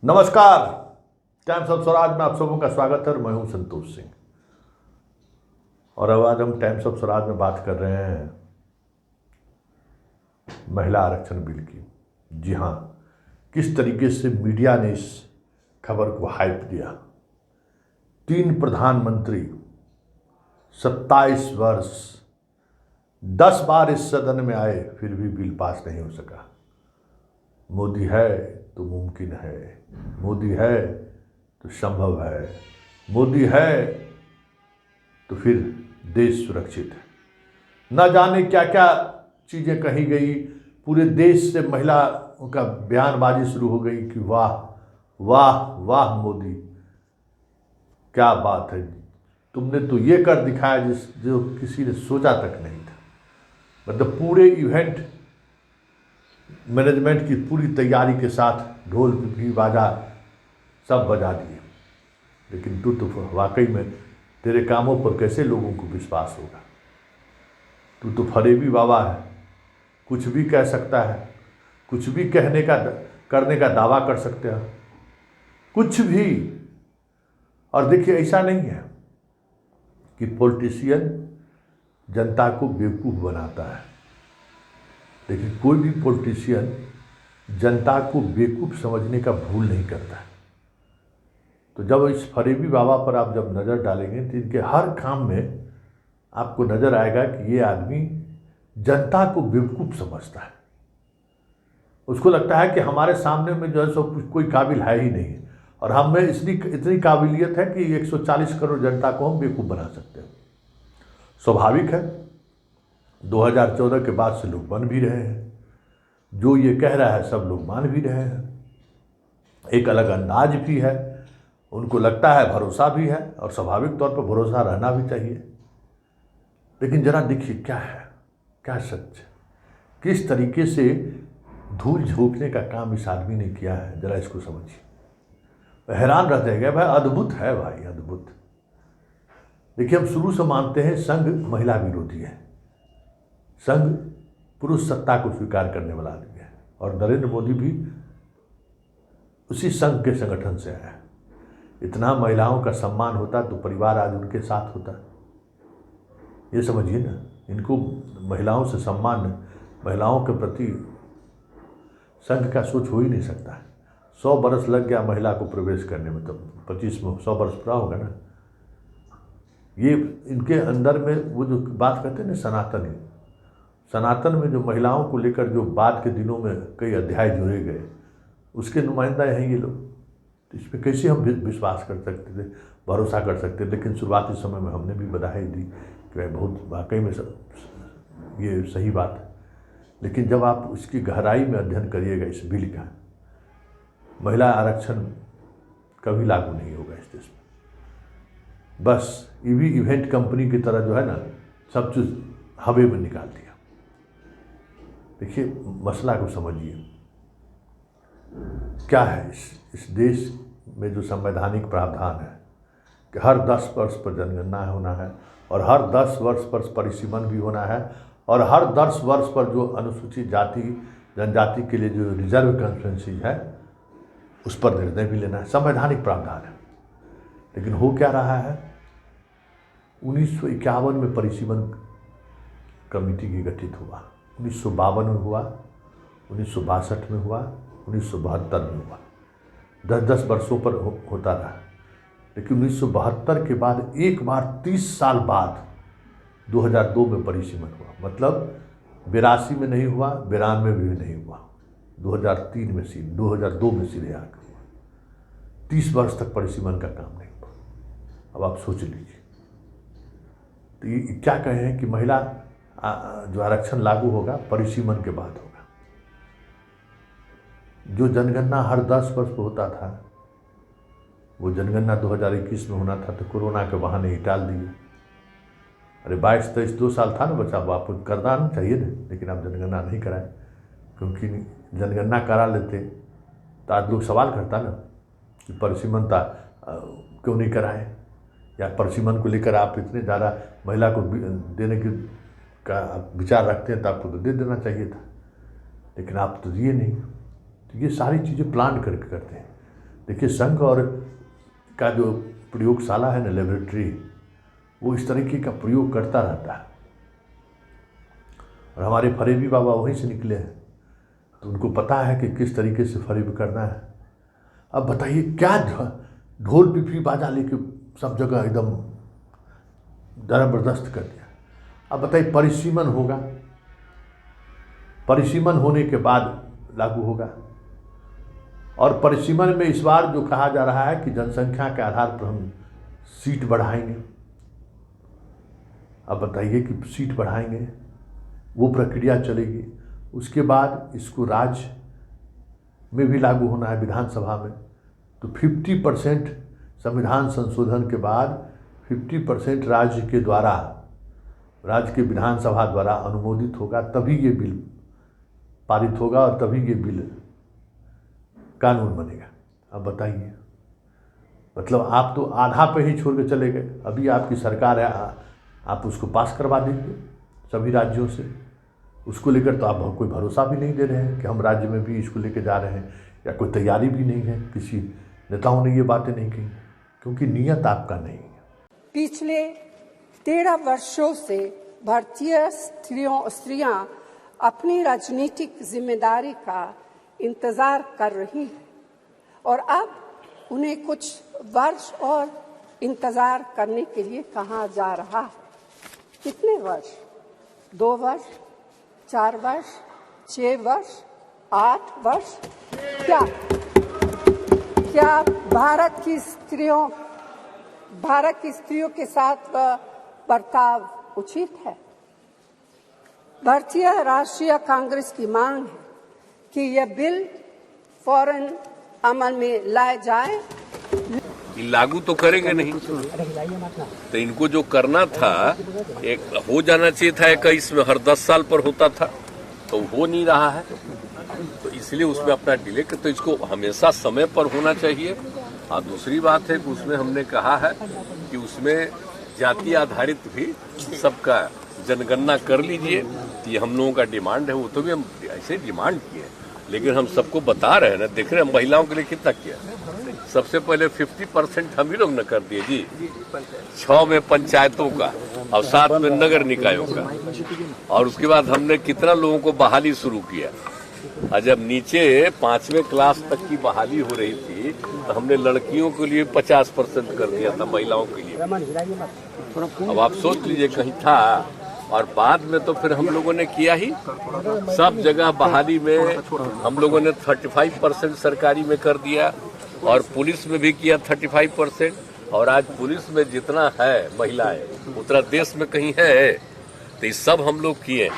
नमस्कार। Times of Swaraj में आप सबों का स्वागत है और मैं हूं संतोष सिंह। और अब आज हम टाइम्स ऑफ स्वराज में बात कर रहे हैं महिला आरक्षण बिल की। जी हाँ, किस तरीके से मीडिया ने इस खबर को हाइप दिया। 3 प्रधानमंत्री, 27 वर्ष, 10 बार इस सदन में आए, फिर भी बिल पास नहीं हो सका। मोदी है तो मुमकिन है, मोदी है तो संभव है, मोदी है तो फिर देश सुरक्षित है। न जाने क्या क्या चीज़ें कही गई, पूरे देश से महिलाओं का बयानबाजी शुरू हो गई कि वाह वाह वाह मोदी, क्या बात है, तुमने तो ये कर दिखाया जो किसी ने सोचा तक नहीं था। मतलब पूरे इवेंट मैनेजमेंट की पूरी तैयारी के साथ ढोल पिपी बाजा सब बजा दिए, लेकिन तू तो वाकई में तेरे कामों पर कैसे लोगों को विश्वास होगा। तू तो फरेबी बाबा है, कुछ भी कह सकता है, कुछ भी करने का दावा कर सकते हैं, कुछ भी। और देखिए, ऐसा नहीं है कि पॉलिटिशियन जनता को बेवकूफ़ बनाता है, लेकिन कोई भी पॉलिटिशियन जनता को बेवकूफ़ समझने का भूल नहीं करता है। तो जब इस फरेबी बाबा पर आप जब नज़र डालेंगे तो इनके हर काम में आपको नज़र आएगा कि ये आदमी जनता को बेवकूफ़ समझता है। उसको लगता है कि हमारे सामने में जो है सो कोई काबिल है ही नहीं, और हम में इतनी काबिलियत है कि 140 करोड़ जनता को हम बेवकूफ़ बना सकते हैं। स्वाभाविक है, 2014 के बाद से लोग बन भी रहे हैं, जो ये कह रहा है सब लोग मान भी रहे हैं। एक अलग अंदाज भी है, उनको लगता है, भरोसा भी है, और स्वाभाविक तौर पर भरोसा रहना भी चाहिए। लेकिन जरा देखिए क्या है, क्या सच है, किस तरीके से धूल झोंकने का काम इस आदमी ने किया है, जरा इसको समझिए। हैरान रह जाएगा भाई, अद्भुत है भाई, अद्भुत। देखिए, हम शुरू से मानते हैं संघ महिला विरोधी है, संघ पुरुष सत्ता को स्वीकार करने वाला आदमी है, और नरेंद्र मोदी भी उसी संघ के संगठन से आया है। इतना महिलाओं का सम्मान होता तो परिवार आज उनके साथ होता। ये समझिए ना, इनको महिलाओं से सम्मान, महिलाओं के प्रति संघ का सोच हो ही नहीं सकता है। 100 बरस लग गया महिला को प्रवेश करने में, तो 25 में 100 बरस पूरा होगा ना। ये इनके अंदर में वो जो बात कहते हैं ना, सनातन में जो महिलाओं को लेकर जो बाद के दिनों में कई अध्याय जोड़े गए, उसके नुमाइंदा हैं ये लोग। तो इस पर कैसे हम विश्वास कर सकते थे, भरोसा कर सकते थे। लेकिन शुरुआती समय में हमने भी बधाई दी कि भाई बहुत वाकई में ये सही बात है। लेकिन जब आप उसकी गहराई में अध्ययन करिएगा इस बिल का, महिला आरक्षण कभी लागू नहीं होगा इस देश में। बस इवेंट कंपनी की तरह जो है ना, सब चीज़ हवा में निकाल दिया। देखिए, मसला को समझिए क्या है। इस देश में जो संवैधानिक प्रावधान है कि हर 10 वर्ष पर जनगणना होना है, और हर 10 वर्ष पर परिसीमन भी होना है, और हर 10 वर्ष पर जो अनुसूचित जाति जनजाति के लिए जो रिजर्व कॉन्स्टिट्यूंसी है उस पर निर्णय भी लेना है, संवैधानिक प्रावधान है। लेकिन हो क्या रहा है, 1951 में परिसीमन कमेटी की गठित हुआ, 1952 में हुआ, 1962 में हुआ, 1972 में हुआ, 10-10 वर्षों पर होता रहा। लेकिन 1972 के बाद एक बार 30 साल बाद 2002 में परिसीमन हुआ। मतलब 82 में नहीं हुआ, 92 में भी नहीं हुआ, 2003 में 2002 में सीधे आकर हुआ। 30 वर्ष तक परिसीमन का काम नहीं हुआ। अब आप सोच लीजिए, तो ये क्या कहें कि महिला जो आरक्षण लागू होगा परिसीमन के बाद होगा। जो जनगणना हर 10 वर्ष पर होता था, वो जनगणना 2021 में होना था, तो कोरोना के बहाने ही टाल दिए। अरे 22-23 2 साल था ना बचा, अब आपको करना नहीं चाहिए ना, लेकिन आप जनगणना नहीं कराए। क्योंकि जनगणना करा लेते तो आज लोग सवाल करता ना कि परिसीमन क्यों नहीं कराए, या परिसीमन को लेकर आप इतने ज़्यादा महिला को देने का विचार रखते हैं तो आपको तो दे देना चाहिए था, लेकिन आप तो दिए नहीं। तो ये सारी चीज़ें प्लान करके करते हैं। देखिए, संघ और का जो प्रयोगशाला है ना, लेबोरेटरी, वो इस तरीके का प्रयोग करता रहता है। और हमारे फरेबी बाबा वहीं से निकले हैं, तो उनको पता है कि किस तरीके से फरेब करना है। अब बताइए, क्या ढोल पिपी बाजा लेके सब जगह एकदम जबरदस्त कर दिया। अब बताइए, परिसीमन होगा, परिसीमन होने के बाद लागू होगा। और परिसीमन में इस बार जो कहा जा रहा है कि जनसंख्या के आधार पर हम सीट बढ़ाएंगे। अब बताइए कि सीट बढ़ाएंगे, वो प्रक्रिया चलेगी। उसके बाद इसको राज्य में भी लागू होना है, विधानसभा में। तो 50% संविधान संशोधन के बाद 50% राज्य के द्वारा, राज्य के विधानसभा द्वारा अनुमोदित होगा, तभी ये बिल पारित होगा और तभी ये बिल कानून बनेगा। अब बताइए, मतलब आप तो आधा पे ही छोड़ के चले गए। अभी आपकी सरकार है, आप उसको पास करवा देंगे सभी राज्यों से। उसको लेकर तो आप कोई भरोसा भी नहीं दे रहे हैं कि हम राज्य में भी इसको लेकर जा रहे हैं, या कोई तैयारी भी नहीं है। किसी नेताओं ने ये बातें नहीं कही, क्योंकि नीयत आपका नहीं है। पिछले 13 वर्षों से भारतीय स्त्रियां अपनी राजनीतिक जिम्मेदारी का इंतजार कर रही हैं, और अब उन्हें कुछ वर्ष और इंतजार करने के लिए कहा जा रहा है। कितने वर्ष? 2 वर्ष, 4 वर्ष, 6 वर्ष, 8 वर्ष? क्या भारत की स्त्रियों के साथ बर्ताव उचित है? भारतीय राष्ट्रीय कांग्रेस की मांग है कि यह बिल फौरन अमल में लाया जाए। लागू तो करेंगे नहीं, तो इनको जो करना था, एक हो जाना चाहिए था 21 में, हर 10 साल पर होता था, तो हो नहीं रहा है। तो इसलिए उसमें अपना डिले कर, तो इसको हमेशा समय पर होना चाहिए। और दूसरी बात है कि उसमें हमने कहा है कि उसमें जाति आधारित भी सबका जनगणना कर लीजिए। ये हम लोगों का डिमांड है, वो तो भी हम ऐसे डिमांड किए, लेकिन हम सबको बता रहे हैं ना, देख रहे हैं महिलाओं के लिए कितना किया। सबसे पहले 50% हम ही लोग न कर दिए जी, 6 में पंचायतों का और 7 में नगर निकायों का। और उसके बाद हमने कितना लोगों को बहाली शुरू किया। और जब नीचे 5वें क्लास तक की बहाली हो रही थी, तो हमने लड़कियों के लिए 50% कर दिया था, महिलाओं के लिए। अब आप सोच लीजिए, कहीं था। और बाद में तो फिर हम लोगों ने किया ही, सब जगह बहाली में हम लोगों ने 35% सरकारी में कर दिया, और पुलिस में भी किया 35%। और आज पुलिस में जितना है महिलाएं, उतना देश में कहीं है। तो ये सब हम लोग किए।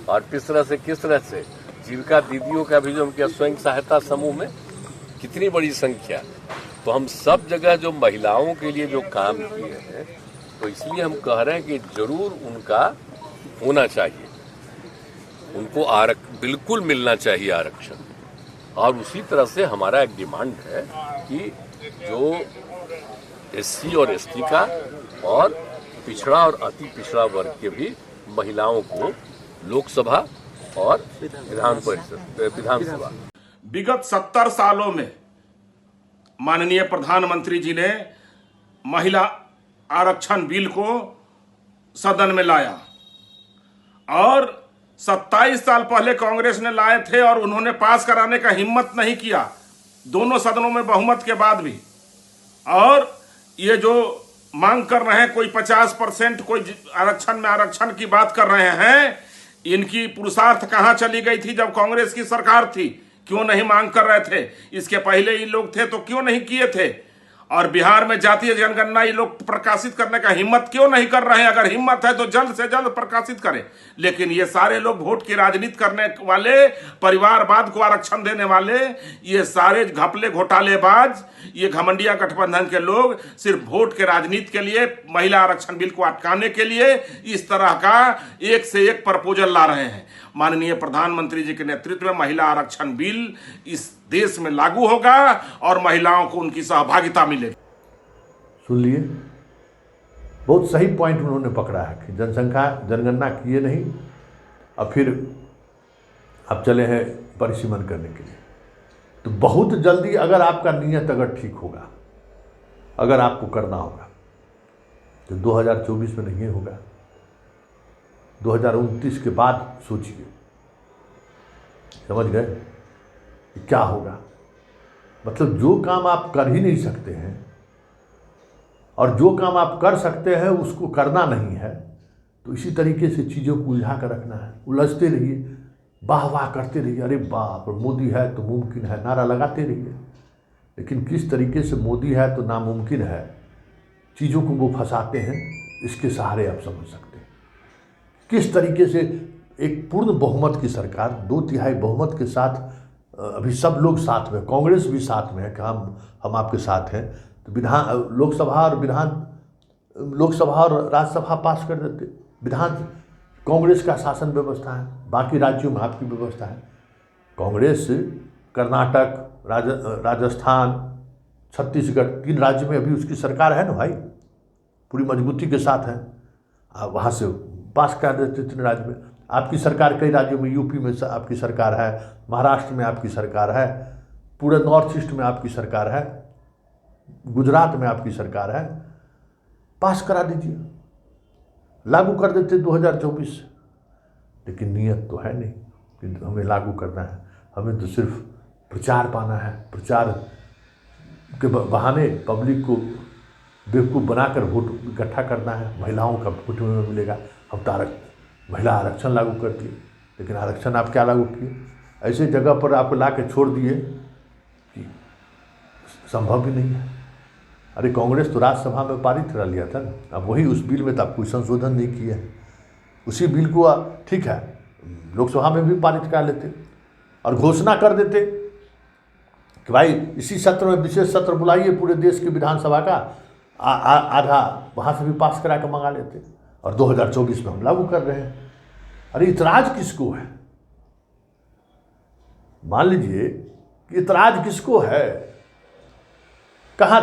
और किस तरह से जीविका दीदियों का भी जो किया, स्वयं सहायता समूह में कितनी बड़ी संख्या। तो हम सब जगह जो महिलाओं के लिए जो काम किए हैं, तो इसलिए हम कह रहे हैं कि जरूर उनका होना चाहिए, उनको बिल्कुल मिलना चाहिए आरक्षण। और उसी तरह से हमारा एक डिमांड है कि जो SC और ST का और पिछड़ा और अति पिछड़ा वर्ग के भी महिलाओं को लोकसभा और विधानसभा। विगत 70 सालों में माननीय प्रधानमंत्री जी ने महिला आरक्षण बिल को सदन में लाया, और 27 साल पहले कांग्रेस ने लाए थे और उन्होंने पास कराने का हिम्मत नहीं किया, दोनों सदनों में बहुमत के बाद भी। और ये जो मांग कर रहे हैं, कोई 50%, कोई आरक्षण की बात कर रहे हैं, इनकी पुरुषार्थ कहां चली गई थी जब कांग्रेस की सरकार थी? क्यों नहीं मांग कर रहे थे? इसके पहले ये लोग थे तो क्यों नहीं किए थे? और बिहार में जातीय जनगणना ये लोग प्रकाशित करने का हिम्मत क्यों नहीं कर रहे हैं? अगर हिम्मत है तो जल्द से जल्द प्रकाशित करें। लेकिन ये सारे लोग वोट की राजनीति करने वाले, परिवारवाद को आरक्षण देने वाले, ये सारे घपले घोटालेबाज, ये घमंडिया गठबंधन के लोग सिर्फ वोट के राजनीति के लिए, महिला आरक्षण बिल को अटकाने के लिए इस तरह का एक से एक प्रपोजल ला रहे हैं। माननीय प्रधानमंत्री जी के नेतृत्व में महिला आरक्षण बिल इस देश में लागू होगा और महिलाओं को उनकी सहभागिता मिलेगी। सुन लिए, बहुत सही पॉइंट उन्होंने पकड़ा है कि जनगणना किए नहीं, और फिर अब चले हैं परिसीमन करने के लिए। तो बहुत जल्दी अगर आपका नियत अगर ठीक होगा, अगर आपको करना होगा, तो 2024 में नहीं होगा, 2029 के बाद सोचिए। समझ गए कि क्या होगा? मतलब जो काम आप कर ही नहीं सकते हैं और जो काम आप कर सकते हैं उसको करना नहीं है, तो इसी तरीके से चीज़ों को उलझा कर रखना है। उलझते रहिए, वाह वाह करते रहिए, अरे बाप मोदी है तो मुमकिन है, नारा लगाते रहिए। लेकिन किस तरीके से मोदी है तो नामुमकिन है, चीज़ों को वो फंसाते हैं, इसके सहारे आप समझ सकते हैं किस तरीके से एक पूर्ण बहुमत की सरकार, 2/3 बहुमत के साथ, अभी सब लोग साथ में, कांग्रेस भी साथ में है कि हम आपके साथ हैं, तो लोकसभा और राज्यसभा पास कर देते। विधान कांग्रेस का शासन व्यवस्था है, बाकी राज्यों में आपकी व्यवस्था है। कांग्रेस कर्नाटक, राजस्थान, छत्तीसगढ़, 3 राज्य में अभी उसकी सरकार है ना भाई, पूरी मजबूती के साथ है। आप वहाँ से पास कर देते 3 राज्य में। आपकी सरकार कई राज्यों में, यूपी में आपकी सरकार है, महाराष्ट्र में आपकी सरकार है, पूरे नॉर्थ ईस्ट में आपकी सरकार है, गुजरात में आपकी सरकार है। पास करा दीजिए, लागू कर देते 2024। लेकिन नियत तो है नहीं कि हमें लागू करना है, हमें तो सिर्फ प्रचार पाना है, प्रचार के बहाने पब्लिक को बेवकूफ़ बनाकर वोट इकट्ठा करना है। महिलाओं का वोट में मिलेगा, हम तो महिला आरक्षण लागू कर दिए, लेकिन आरक्षण आप क्या लागू किए? ऐसे जगह पर आपको ला के छोड़ दिए कि संभव भी नहीं है। अरे कांग्रेस तो राज्यसभा में पारित करा लिया था ना, अब वही उस बिल में तो आप कोई संशोधन नहीं किया है, उसी बिल को ठीक है लोकसभा में भी पारित करा लेते और घोषणा कर देते कि भाई इसी सत्र में विशेष सत्र बुलाइए पूरे देश की विधानसभा का, आधा वहाँ से भी पास करा कर मंगा लेते, और 2024 में हम लागू कर रहे हैं। अरे इतराज किसको है? मान लीजिए कि इतराज किसको है? कहाँ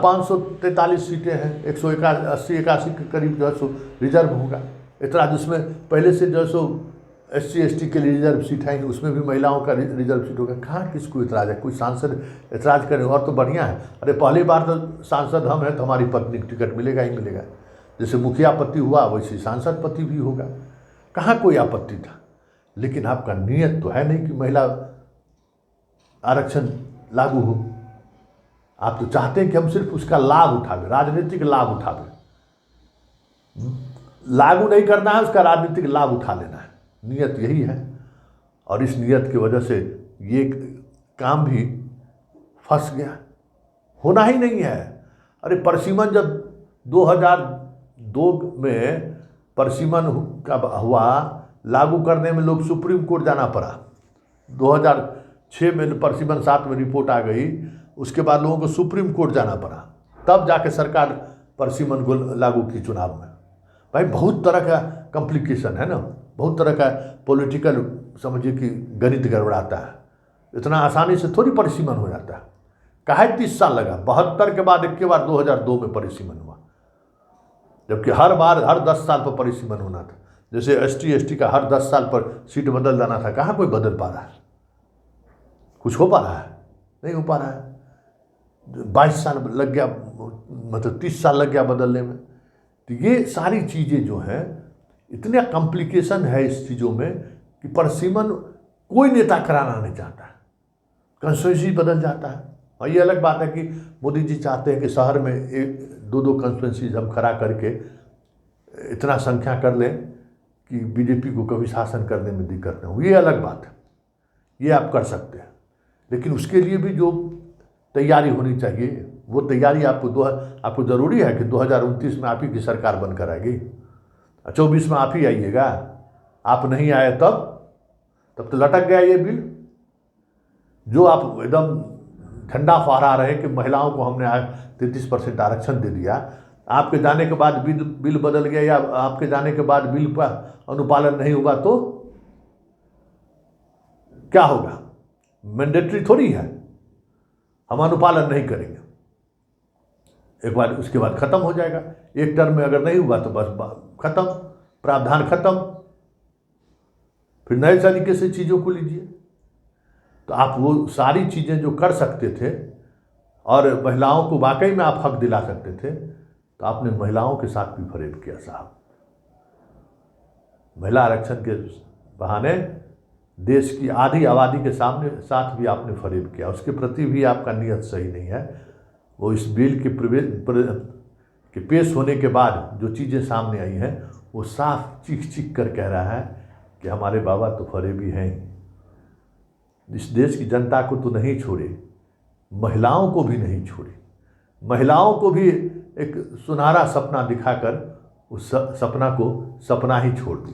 543 सीटें हैं, 180-81 के करीब जो है सो रिजर्व होगा। इतराज उसमें पहले से जो है सो SC/ST के लिए रिजर्व सीट है, उसमें भी महिलाओं का रिजर्व सीट होगा। कहाँ किसको इतराज है? कोई सांसद इतराज करें और तो बढ़िया है। अरे पहली बार तो सांसद हम हैं तो हमारी पत्नी को टिकट मिलेगा ही मिलेगा। जैसे मुखिया पति हुआ वैसे सांसद पति भी होगा, कहाँ कोई आपत्ति था। लेकिन आपका नियत तो है नहीं कि महिला आरक्षण लागू हो। आप तो चाहते हैं कि हम सिर्फ उसका लाभ उठावे, राजनीतिक लाभ उठावे। लागू नहीं करना है, उसका राजनीतिक लाभ उठा लेना है, नियत यही है। और इस नियत की वजह से ये काम भी फंस गया, होना ही नहीं है। अरे परसीमन जब 2002 में परसीमन का हुआ, लागू करने में लोग सुप्रीम कोर्ट जाना पड़ा। 2006 में परसीमन 7 में रिपोर्ट आ गई, उसके बाद लोगों को सुप्रीम कोर्ट जाना पड़ा, तब जाके सरकार परसीमन को लागू की चुनाव में। भाई बहुत तरह का कॉम्प्लिकेशन है ना, बहुत तरह का पॉलिटिकल समझिए कि गणित गड़बड़ाता है। इतना आसानी से थोड़ी परिसीमन हो जाता है। काहे 30 साल लगा? 72 के बाद एक बार 2002 में परिसीमन हुआ, जबकि हर 10 साल पर परिसीमन होना था। जैसे ST/ST का हर 10 साल पर सीट बदल जाना था, कहाँ कोई बदल पा रहा है? कुछ हो पा रहा है? नहीं हो पा रहा है। 22 साल लग गया, मतलब 30 साल लग गया बदलने में। तो ये सारी चीज़ें जो हैं, इतने कॉम्प्लिकेशन है इस चीज़ों में कि परसीमन कोई नेता कराना नहीं चाहता है, कंस्टिट्यूंसी बदल जाता है। और ये अलग बात है कि मोदी जी चाहते हैं कि शहर में 1-2 कंस्टिट्यूंसीज हम खड़ा करके इतना संख्या कर लें कि बीजेपी को कभी शासन करने में दिक्कत न हो। ये अलग बात है, ये आप कर सकते हैं, लेकिन उसके लिए भी जो तैयारी होनी चाहिए, वो तैयारी आपको ज़रूरी है कि 2029 में आप ही की सरकार बनकर आएगी, 24 में आप ही आइएगा। आप नहीं आए तब तो लटक गया ये बिल, जो आप एकदम ठंडा फहरा रहे कि महिलाओं को हमने 33% आरक्षण दे दिया। आपके जाने के बाद बिल बदल गया, या आपके जाने के बाद बिल का अनुपालन नहीं होगा तो क्या होगा? मैंडेटरी थोड़ी है, हम अनुपालन नहीं करेंगे, एक बार उसके बाद खत्म हो जाएगा। एक टर्म में अगर नहीं हुआ तो बस खत्म, प्रावधान खत्म, फिर नए तरीके से चीज़ों को लीजिए। तो आप वो सारी चीज़ें जो कर सकते थे और महिलाओं को वाकई में आप हक दिला सकते थे, तो आपने महिलाओं के साथ भी फरेब किया साहब। महिला आरक्षण के बहाने देश की आधी आबादी के साथ भी आपने फरेब किया। उसके प्रति भी आपका नीयत सही नहीं है। वो इस बिल के पेश होने के बाद जो चीज़ें सामने आई हैं, वो साफ चीख कर कह रहा है कि हमारे बाबा तो फरेबी हैं। इस देश की जनता को तो नहीं छोड़े, महिलाओं को भी नहीं छोड़े। महिलाओं को भी एक सुनहरा सपना दिखाकर उस सपना को सपना ही छोड़ दिया।